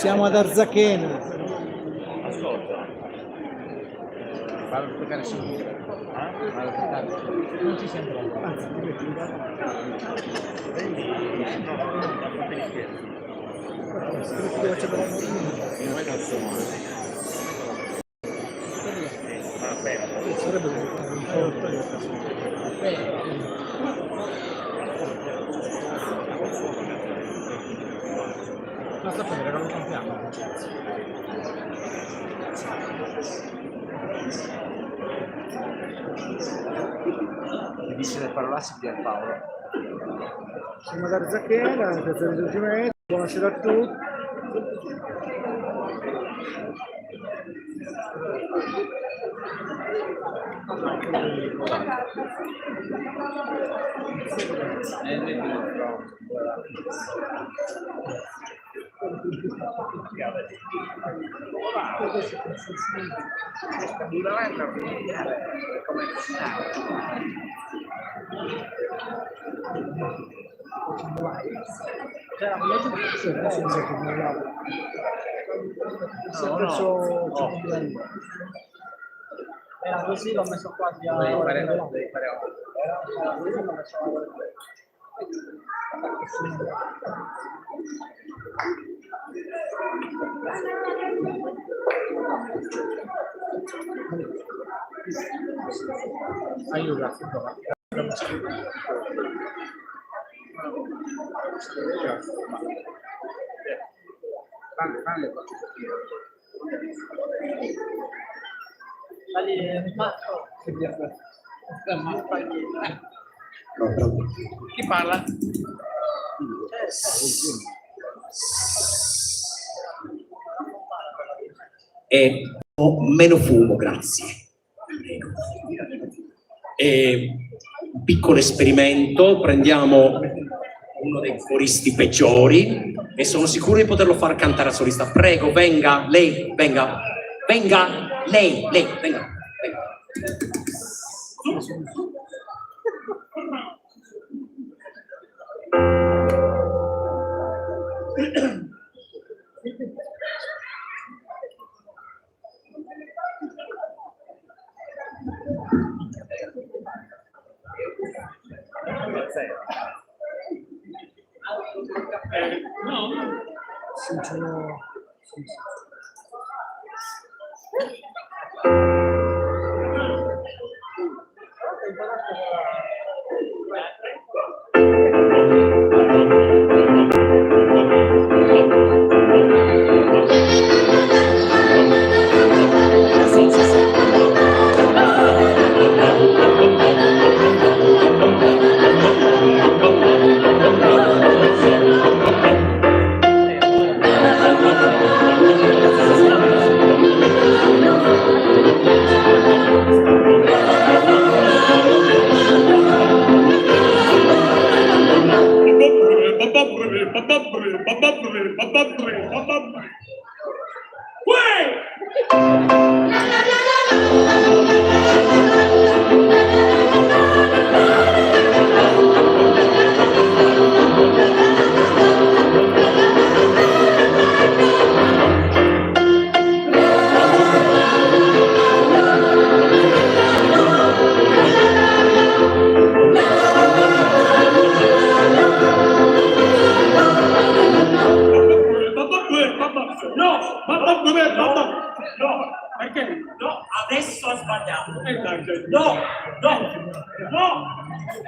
Siamo ad Arzachena. Ascolta. Vado a toccare subito. Vado a toccare. Non ci sento. Anzi, prendi. No, la scherzo. Non sapere, non lo compriamo. Mi dice le parolacce di Paolo. Siamo ad Arzachena, piazza del Risorgimento. Buonasera a tutti. Era così, l'ho messo quasi a... Devi fare era così, l'ho messo a... Aiuta. Chi parla? E meno fumo, grazie. Un piccolo esperimento, prendiamo uno dei coristi peggiori e sono sicuro di poterlo far cantare a solista. Prego, venga, lei, venga, venga, lei, venga, venga. Adesso ha sbagliato. No,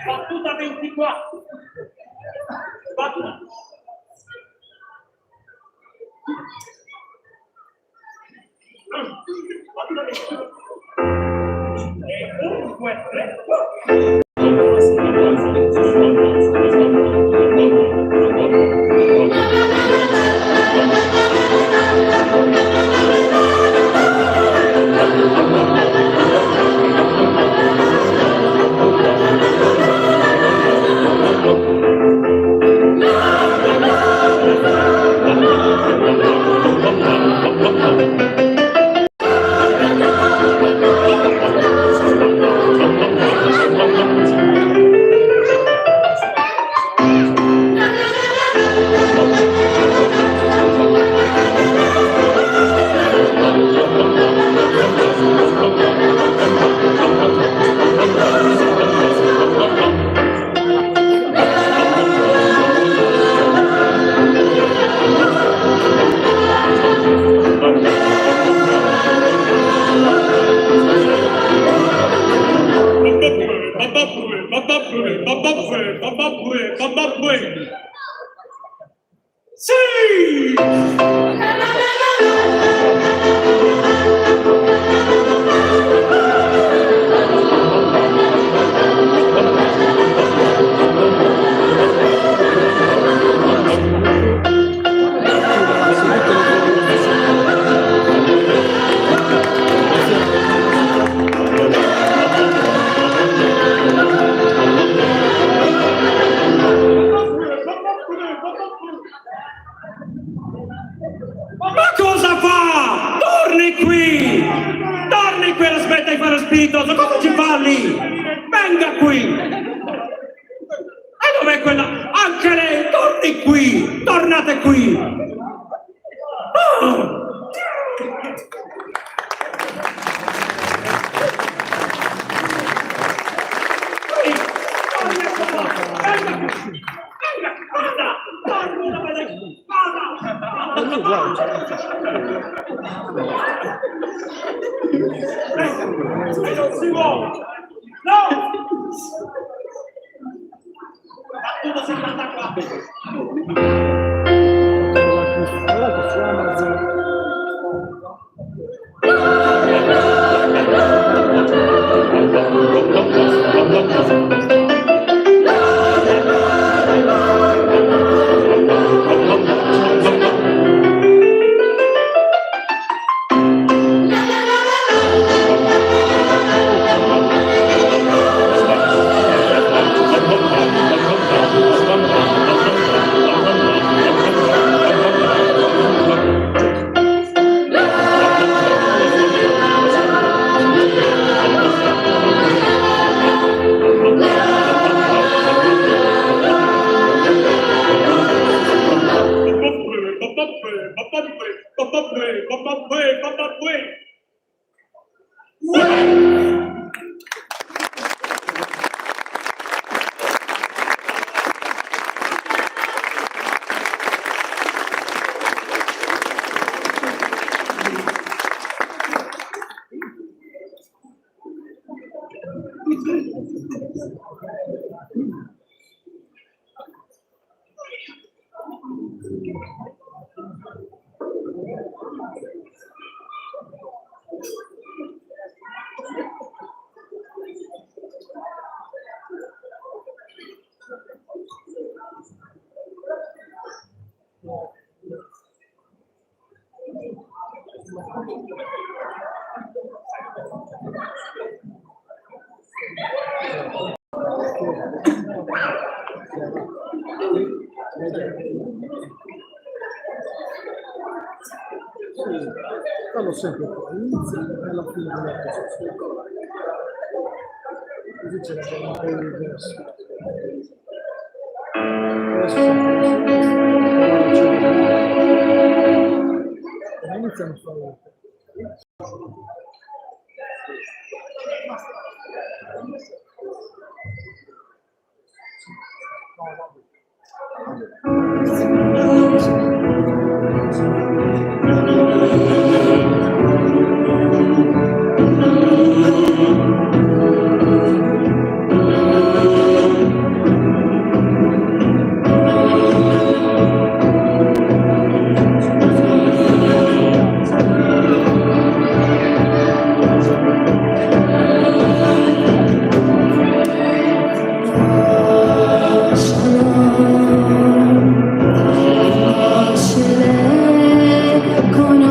battuta 24. Battuta. Battuta 24. E dunque, Ma cosa fa? Torni qui! Torni qui alla smetta di fare spiritoso! Cosa ci fa lì? Venga qui! E dov'è quella? Anche lei! Torni qui! Tornate qui! Oh! Non si muove! No! Battuta 74. Guardate su Amazon. Fallo sempre all'inizio e alla fine della posizione. Così c'è la forma un po' diversa. Adesso iniziamo a fare. Con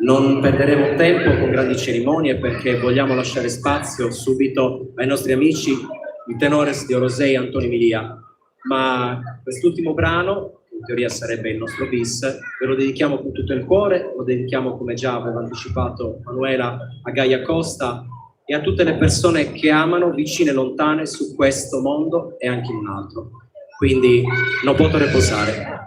Non perderemo tempo con grandi cerimonie perché vogliamo lasciare spazio subito ai nostri amici, i tenores di Orosei e Antonio Emilia. Ma quest'ultimo brano, che in teoria sarebbe il nostro bis, ve lo dedichiamo con tutto il cuore, lo dedichiamo, come già aveva anticipato Manuela, a Gaia Costa e a tutte le persone che amano, vicine e lontane, su questo mondo e anche in un altro. Quindi non posso riposare.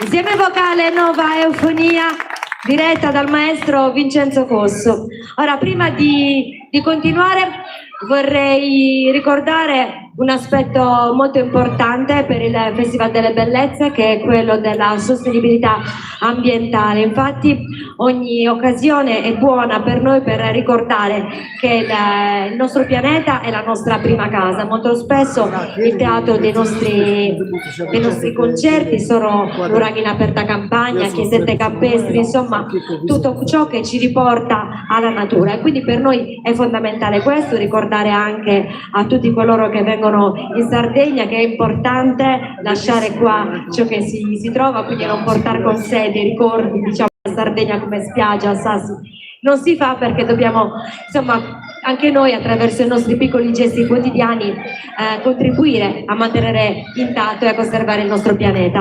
Insieme vocale Nova Eufonia, diretta dal maestro Vincenzo Cosso. Ora, prima di continuare, vorrei ricordare un aspetto molto importante per il Festival delle Bellezze, che è quello della sostenibilità ambientale. Infatti ogni occasione è buona per noi per ricordare che il nostro pianeta è la nostra prima casa. Molto spesso il teatro dei nostri concerti sono nuraghi in aperta campagna, chiesette campestri, insomma tutto ciò che ci riporta alla natura, e quindi per noi è fondamentale questo, ricordare anche a tutti coloro che vengono in Sardegna che è importante lasciare qua ciò che si trova, quindi non portare con sé dei ricordi, diciamo, la Sardegna come spiaggia, sassi. Non si fa, perché dobbiamo, insomma, anche noi attraverso i nostri piccoli gesti quotidiani contribuire a mantenere intatto e a conservare il nostro pianeta.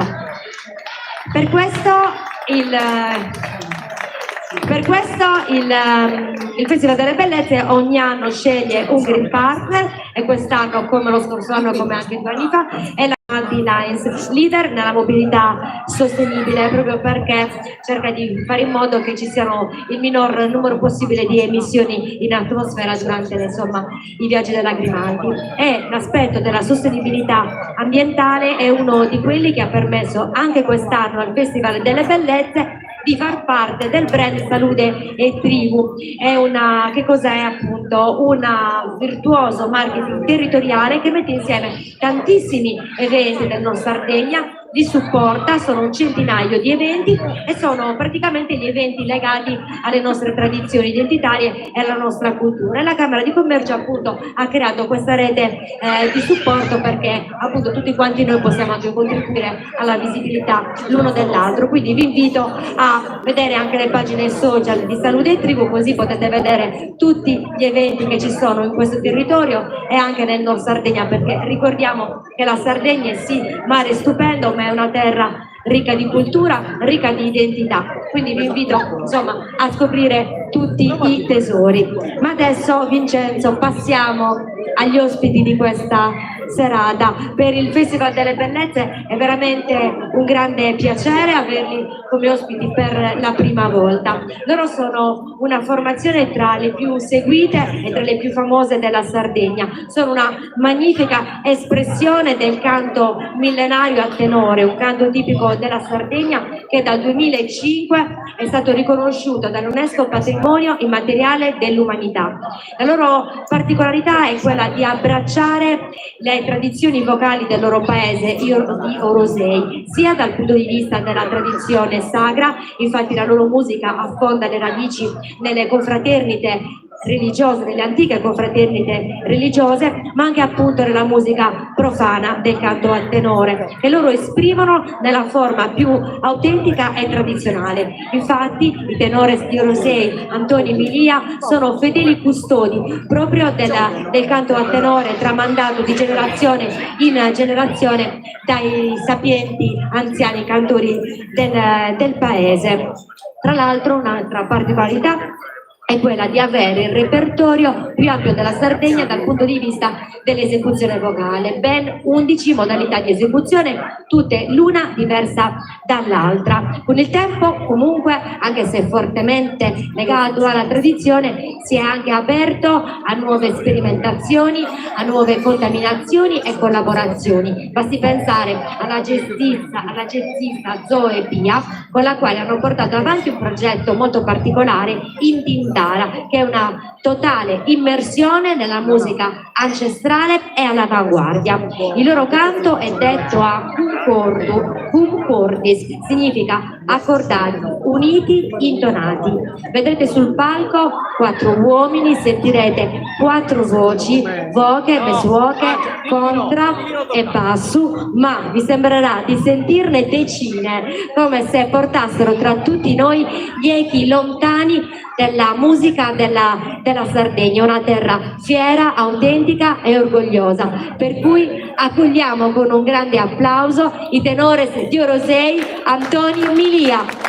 Per questo il Festival delle Bellezze ogni anno sceglie un Green Partner, e quest'anno, come lo scorso anno, come anche 2 anni fa, è la Aldi Lions, leader nella mobilità sostenibile, proprio perché cerca di fare in modo che ci siano il minor numero possibile di emissioni in atmosfera durante, insomma, i viaggi dell'Agrimaldi. E l'aspetto della sostenibilità ambientale è uno di quelli che ha permesso anche quest'anno al Festival delle Bellezze di far parte del brand Salute e Tribu. È che cos'è appunto? Un virtuoso marketing territoriale che mette insieme tantissimi eventi del Nord Sardegna, li supporta, sono un centinaio di eventi e sono praticamente gli eventi legati alle nostre tradizioni identitarie e alla nostra cultura. E la Camera di Commercio appunto ha creato questa rete di supporto, perché appunto tutti quanti noi possiamo anche contribuire alla visibilità l'uno dell'altro. Quindi vi invito a vedere anche le pagine social di Salute e Tribu, così potete vedere tutti gli eventi che ci sono in questo territorio e anche nel Nord Sardegna, perché ricordiamo che la Sardegna è sì mare stupendo, ma è una terra ricca di cultura, ricca di identità, quindi vi invito insomma a scoprire tutti i tesori. Ma adesso, Vincenzo, passiamo agli ospiti di questa serata. Per il Festival delle Bellezze è veramente un grande piacere averli come ospiti per la prima volta. Loro sono una formazione tra le più seguite e tra le più famose della Sardegna, sono una magnifica espressione del canto millenario a tenore, un canto tipico della Sardegna che dal 2005 è stato riconosciuto dall'UNESCO Patrimonio Immateriale dell'Umanità. La loro particolarità è quella di abbracciare le tradizioni vocali del loro paese, gli Orosei, sia dal punto di vista della tradizione sacra, infatti la loro musica affonda le radici nelle confraternite religiose, nelle antiche confraternite religiose, ma anche appunto nella musica profana del canto a tenore, che loro esprimono nella forma più autentica e tradizionale. Infatti i tenores di Orosei, Antonio e Emilia, sono fedeli custodi proprio del canto a tenore, tramandato di generazione in generazione dai sapienti anziani cantori del paese. Tra l'altro, un'altra particolarità è quella di avere il repertorio più ampio della Sardegna dal punto di vista dell'esecuzione vocale, ben 11 modalità di esecuzione, tutte l'una diversa dall'altra. Con il tempo, comunque, anche se fortemente legato alla tradizione, si è anche aperto a nuove sperimentazioni, a nuove contaminazioni e collaborazioni. Basti pensare alla jazzista Zoe Pia, con la quale hanno portato avanti un progetto molto particolare, Intintara, che è una totale immersione nella musica ancestrale e all'avanguardia. Il loro canto è detto a cum cordis, significa accordati, uniti, intonati. Vedrete sul palco 4 uomini, sentirete 4 voci, voche, mesuoche, contra e basso, ma vi sembrerà di sentirne decine, come se portassero tra tutti noi gli echi lontani della musica della Sardegna, una terra fiera, autentica e orgogliosa. Per cui accogliamo con un grande applauso i tenores di Orosei, Antonio e Emilia.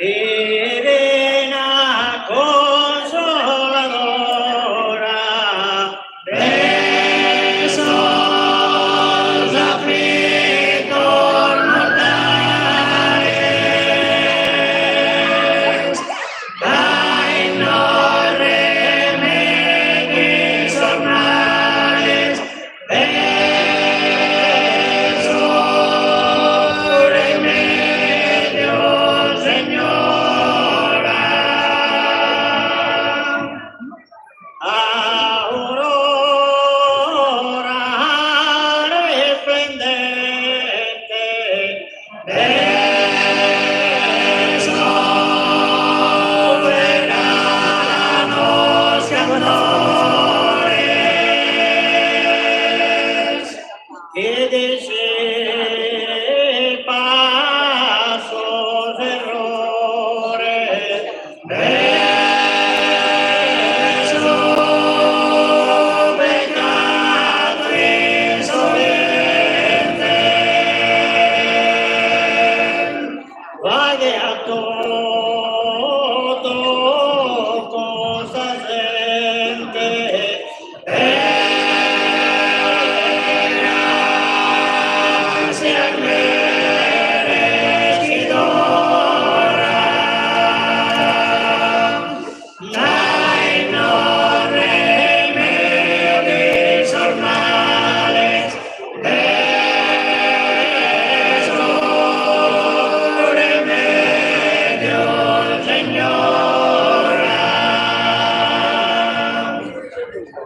Divina Consoladora, besos aflitos mortales, dai-nos que dice pasos, errores, beso, pecado insolente, vaya todo cosas gente, gracias merecedora, dai no remedios al males, eso remedio, Señora,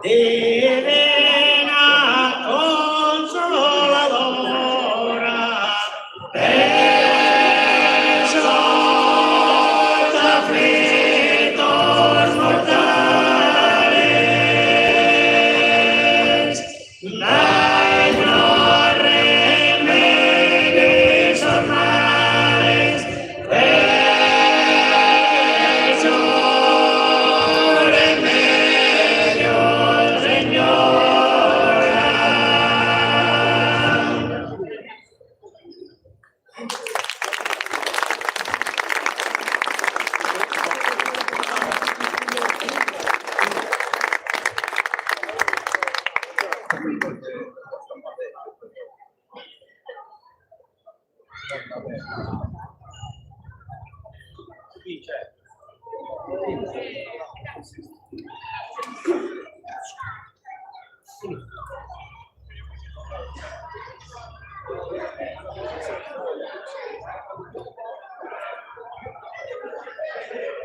divina consoladora, esos aflitos mortales, dainos remedios al males, esos remedios, Señora.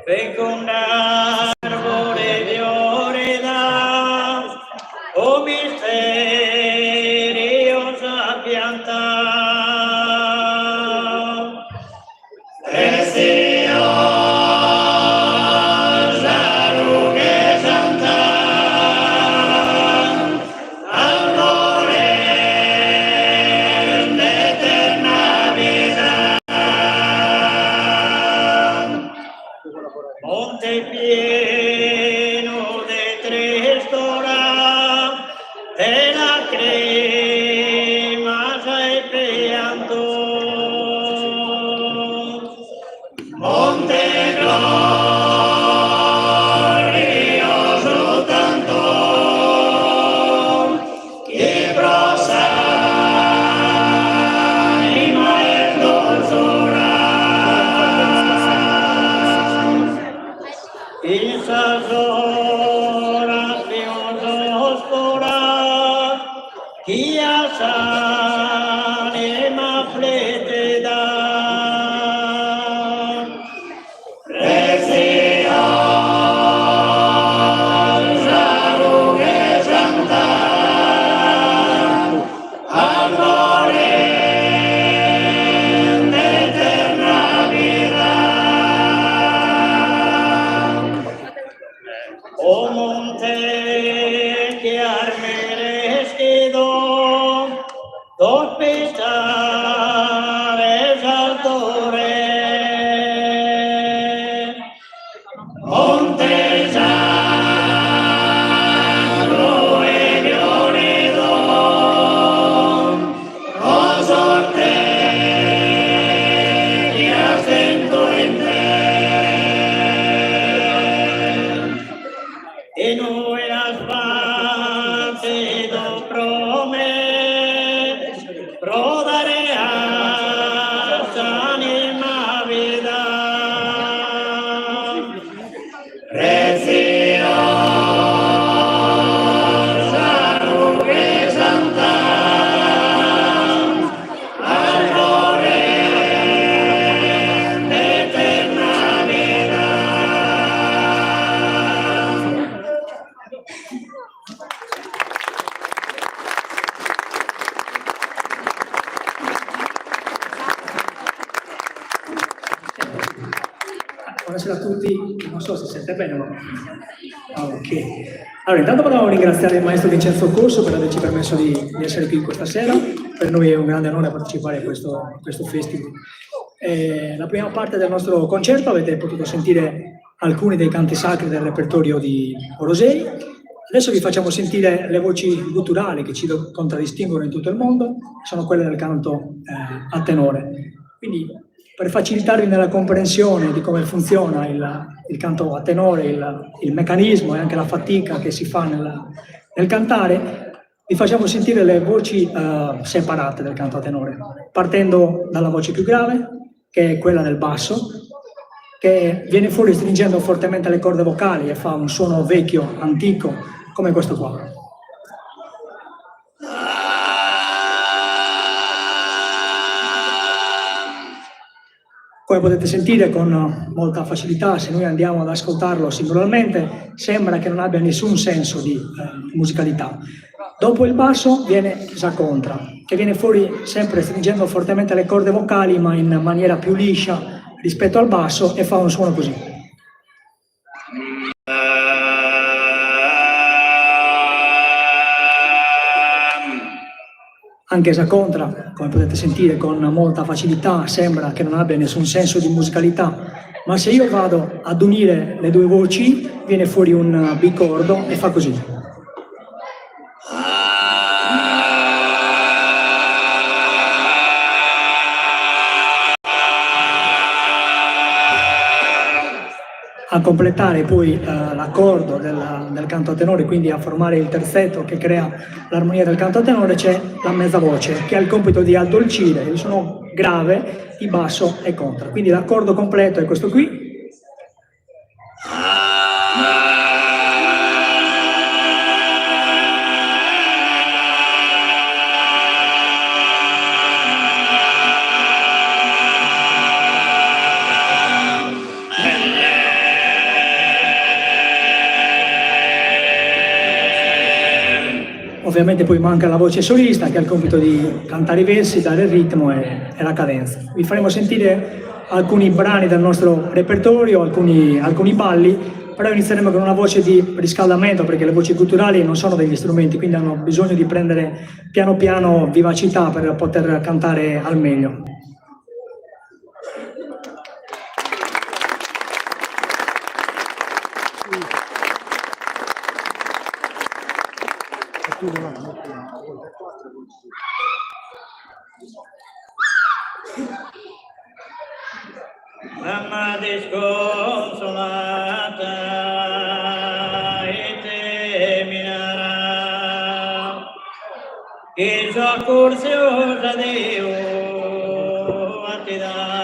Vengo un árbore de oredad, oh misteriosa pianta, preciosa ruge santa, albore de eterna vida. Monte pieno de tres doras, de la crema salpeando. Monte glorioso tanto, que prosanima el dulzura. Esas oraciones oscuras que anima fletedad, preciosa ruge santa, albore de eterna vida. O monte que has merecido dos pisares altores, monte santo y leonido, con sorte que acento en e noi asfaltido promes, prodare a anima vida, preciosa ruge santa, albore de eterna vida. Buonasera a tutti, non so se sente bene, ma ok. Allora, intanto volevo ringraziare il maestro Vincenzo Corso per averci permesso di essere qui questa sera. Per noi è un grande onore partecipare a questo festival. La prima parte del nostro concerto avete potuto sentire alcuni dei canti sacri del repertorio di Orosei. Adesso vi facciamo sentire le voci gutturali che ci contraddistinguono in tutto il mondo, sono quelle del canto a tenore. Quindi, per facilitarvi nella comprensione di come funziona il canto a tenore, il meccanismo e anche la fatica che si fa nel cantare, vi facciamo sentire le voci separate del canto a tenore, partendo dalla voce più grave, che è quella del basso, che viene fuori stringendo fortemente le corde vocali e fa un suono vecchio, antico, come questo qua. Come potete sentire con molta facilità, se noi andiamo ad ascoltarlo singolarmente, sembra che non abbia nessun senso di musicalità. Dopo il basso viene sa contra, che viene fuori sempre stringendo fortemente le corde vocali, ma in maniera più liscia rispetto al basso, e fa un suono così. Anche sa contra, come potete sentire con molta facilità, sembra che non abbia nessun senso di musicalità, ma se io vado ad unire le due voci viene fuori un bicordo e fa così. A completare poi l'accordo del canto a tenore, quindi a formare il terzetto che crea l'armonia del canto a tenore, c'è la mezza voce che ha il compito di addolcire il suono grave, di basso e contra. Quindi l'accordo completo è questo qui. Ovviamente poi manca la voce solista che ha il compito di cantare i versi, dare il ritmo e la cadenza. Vi faremo sentire alcuni brani del nostro repertorio, alcuni balli, però inizieremo con una voce di riscaldamento perché le voci gutturali non sono degli strumenti, quindi hanno bisogno di prendere piano piano vivacità per poter cantare al meglio. Mamma disconsolata e terminerà il suo corso da Dio a ti dare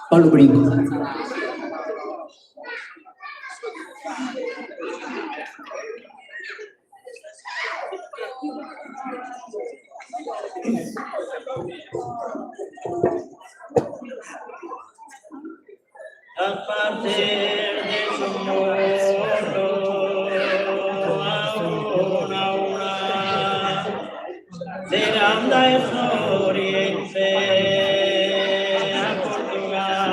Paolo Brinco. A partir de su mundo, a una seranda es oriente, a Portugal.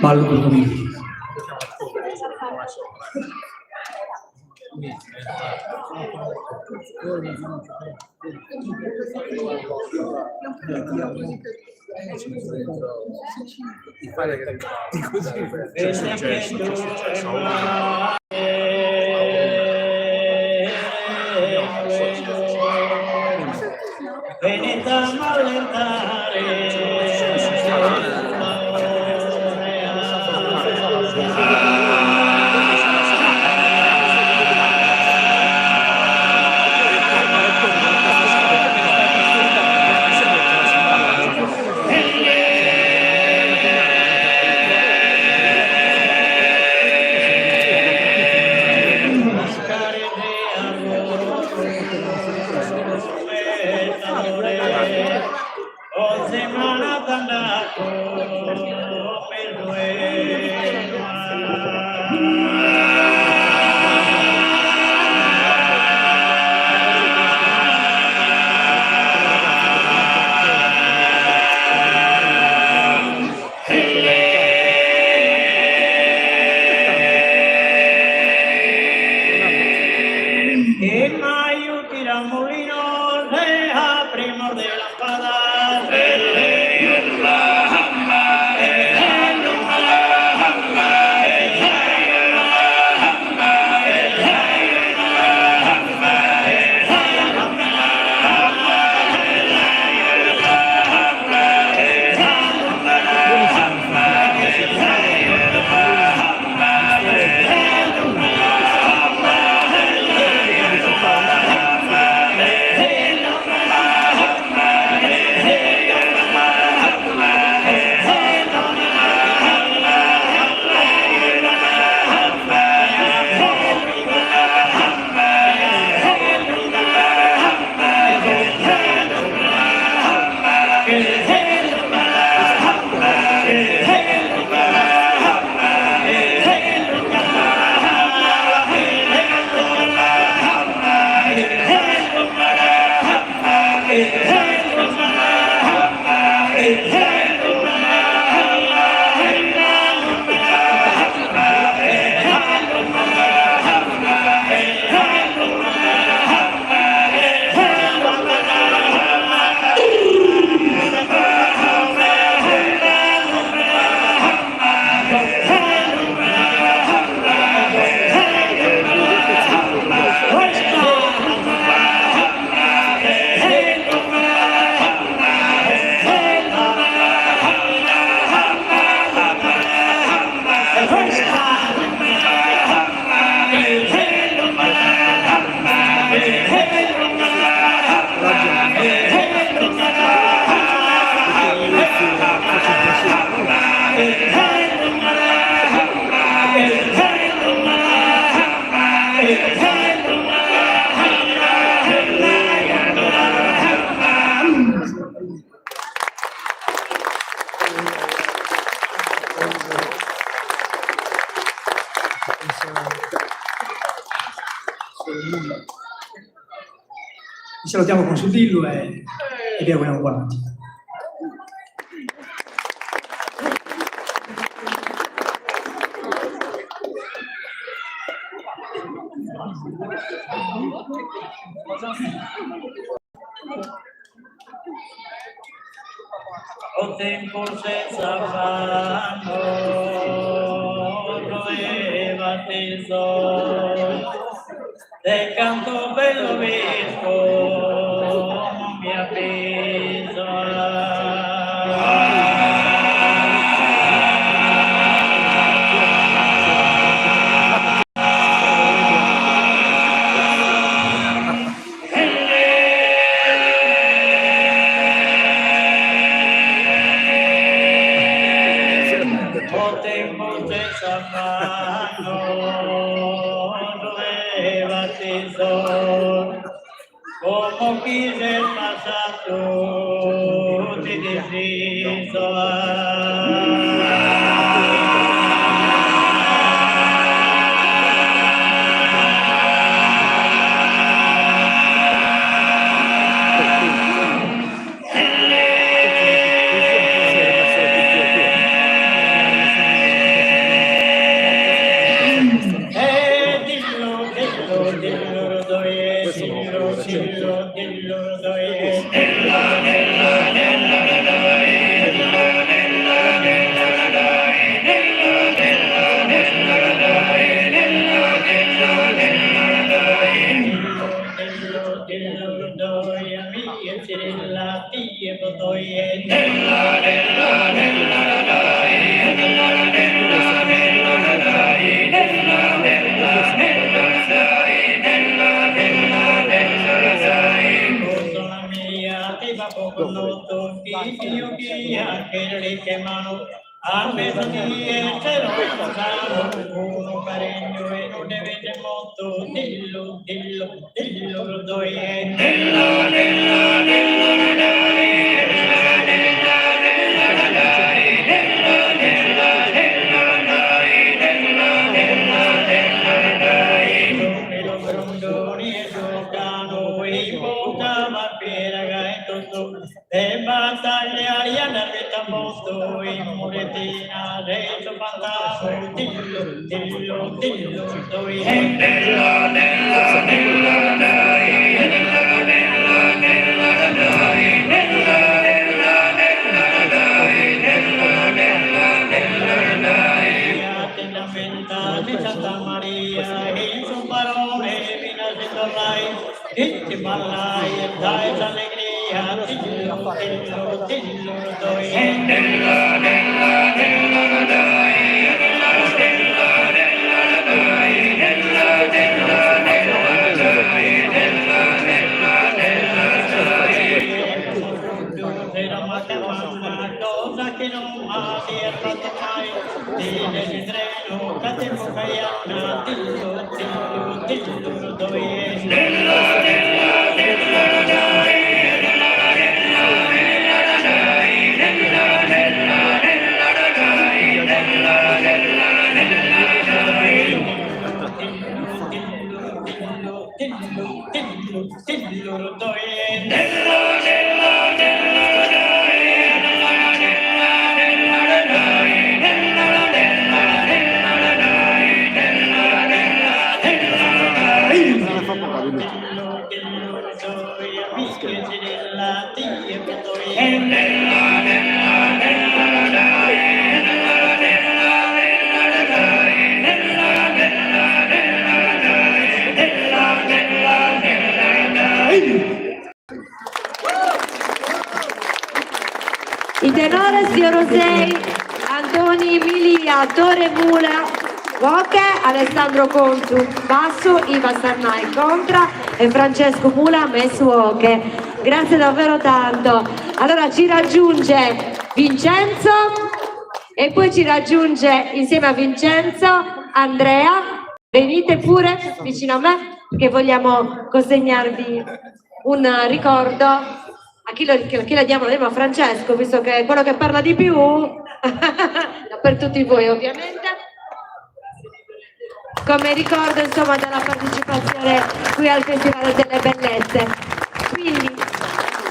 Ballo Cordomini. facciamo Ci salutiamo con Sudillo e vi auguriamo buona mattina. O tempo senza fanno, doveva tesoro, del canto bello vescovo, non mi appeso. Como quise pasar tú, te deciso. io chi anche che mano a mezzo di essere uno paregno e non ne vede molto, dillo, lo doi e battaglia Ariana Metamosto in muretina reso fantasma dillo doi di Santa Maria in suo parole fino a Sendolai e ti ballai e dai l'allegria dillo cosa che non ha fatto mai di treno catempo caiana dillo dove I tenores di Orosei, Antoni Milia, Tore Mula, voce, Alessandro Contu, basso, Iva Sarnai, contra e Francesco Mula, messo voce. Grazie davvero tanto. Allora ci raggiunge Vincenzo e poi ci raggiunge insieme a Vincenzo Andrea. Venite pure vicino a me perché vogliamo consegnarvi un ricordo. A chi la diamo? La diamo a Francesco, visto che è quello che parla di più, per tutti voi ovviamente, come ricordo insomma della partecipazione qui al Festival delle Bellezze. Quindi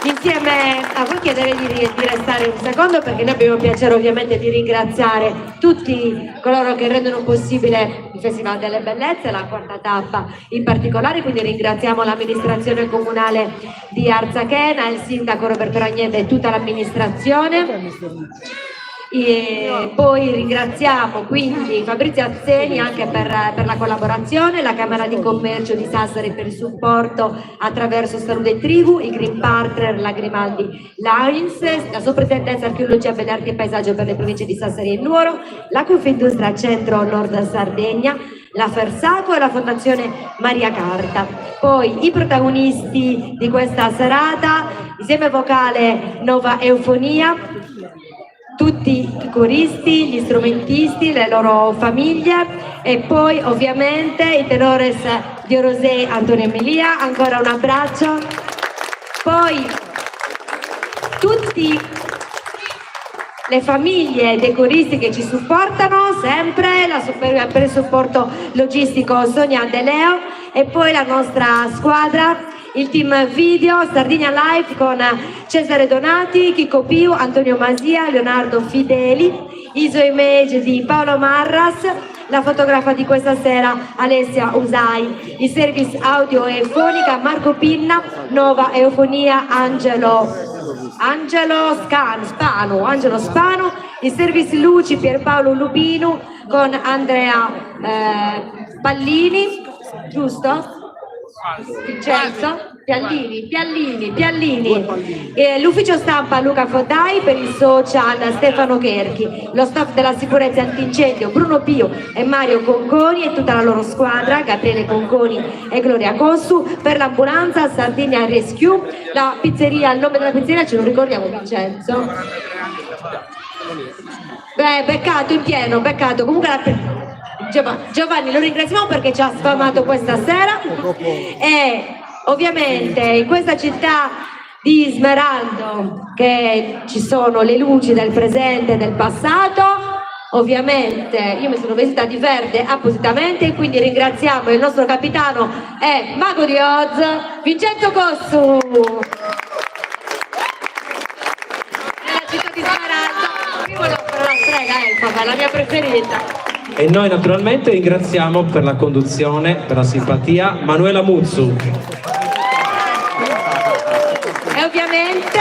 insieme a voi chiederei di restare un secondo perché noi abbiamo il piacere ovviamente di ringraziare tutti coloro che rendono possibile il Festival delle Bellezze, la quarta tappa in particolare, quindi ringraziamo l'amministrazione comunale di Arzachena, il sindaco Roberto Ragnetta e tutta l'amministrazione. E poi ringraziamo quindi Fabrizio Azzeni anche per la collaborazione, la Camera di Commercio di Sassari per il supporto attraverso Salute Tribù, i Green Partner, la Grimaldi Lines, la Soprintendenza Archeologia, Belle Arti e Paesaggio per le province di Sassari e Nuoro, la Confindustria Centro Nord Sardegna, la Fersaco e la Fondazione Maria Carta. Poi i protagonisti di questa serata, insieme vocale Nova Eufonia, tutti i coristi, gli strumentisti, le loro famiglie e poi ovviamente i tenores di Orosei, Antonio e Melia, ancora un abbraccio. Poi tutti le famiglie dei coristi che ci supportano sempre, per il supporto logistico Sonia De Leo e poi la nostra squadra, il team video Sardinia Live con Cesare Donati, Chico Piu, Antonio Masia, Leonardo Fideli, ISO Image di Paolo Marras, la fotografa di questa sera Alessia Usai, il service audio e fonica Marco Pinna, Nova Eufonia Angelo Spano, il service luci Pierpaolo Lupino con Andrea Pallini, giusto? Vincenzo Piallini. L'ufficio stampa Luca Foddai, per il social Stefano Cherchi, lo staff della sicurezza antincendio Bruno Pio e Mario Conconi e tutta la loro squadra, Gabriele Conconi e Gloria Cossu, per l'ambulanza Sardinia Rescue, la pizzeria, il nome della pizzeria ce lo ricordiamo, Vincenzo? Beh, peccato in pieno, peccato. Comunque Giovanni lo ringraziamo perché ci ha sfamato questa sera e ovviamente in questa città di Smeraldo che ci sono le luci del presente e del passato, ovviamente io mi sono vestita di verde appositamente e quindi ringraziamo il nostro capitano e mago di Oz Vincenzo Cossu nella città di Smeraldo. Io volevo fare la strega elfa, la mia preferita. E noi naturalmente ringraziamo per la conduzione, per la simpatia, Manuela Muzzu. E ovviamente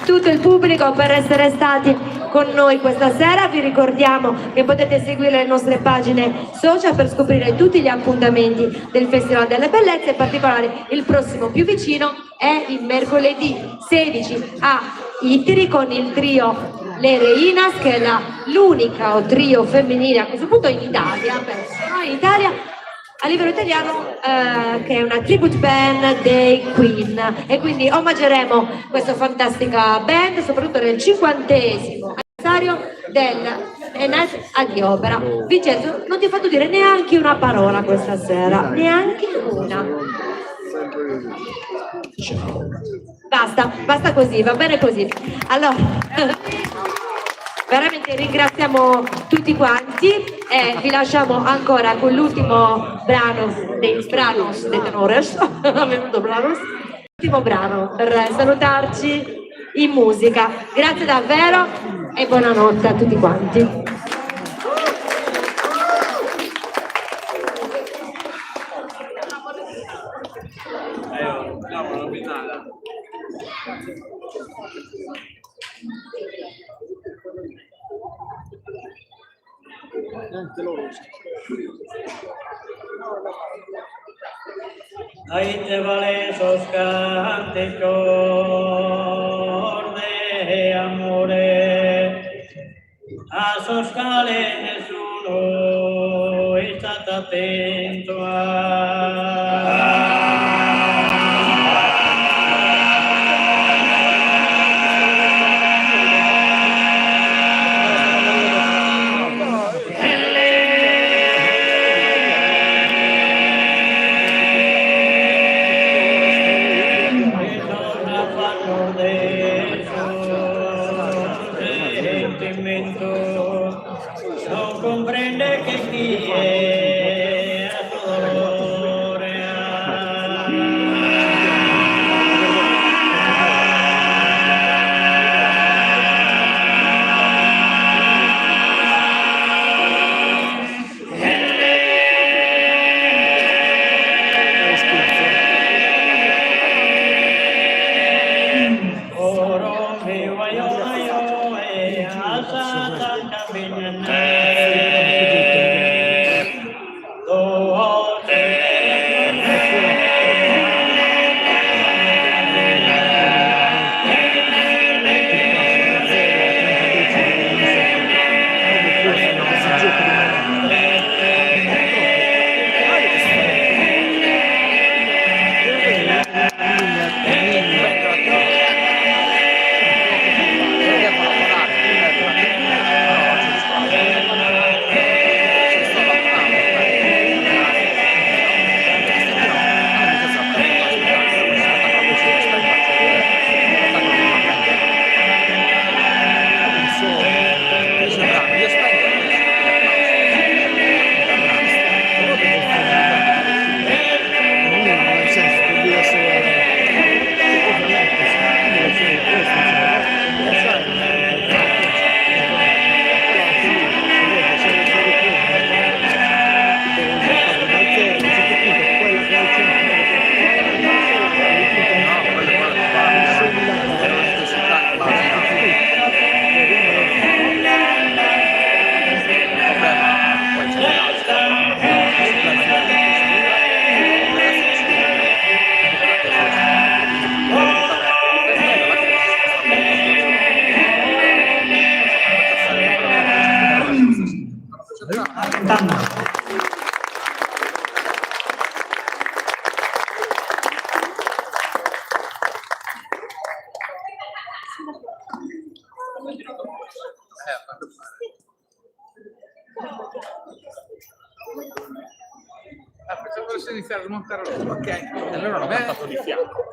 tutto il pubblico per essere stati con noi questa sera. Vi ricordiamo che potete seguire le nostre pagine social per scoprire tutti gli appuntamenti del Festival delle Bellezze, in particolare il prossimo più vicino è il mercoledì 16 a Itri con il trio Le Reinas, che è l'unica trio femminile a questo punto in Italia, in Italia a livello italiano, che è una tribute band dei Queen, e quindi omaggeremo questa fantastica band soprattutto nel 50° anniversario del Night agli Opera. Vincenzo, non ti ho fatto dire neanche una parola questa sera, neanche una. Basta così, va bene così. Allora, veramente ringraziamo tutti quanti e vi lasciamo ancora con l'ultimo brano dei Branos dei Tenores, l'ultimo brano per salutarci in musica. Grazie davvero e buonanotte a tutti quanti. Ahí te vale esos cánticos de amore, a esos cales uno está atento a. Non comprende che chi è iniziare a smontare loro. Ok. E allora l'ho portato di fianco.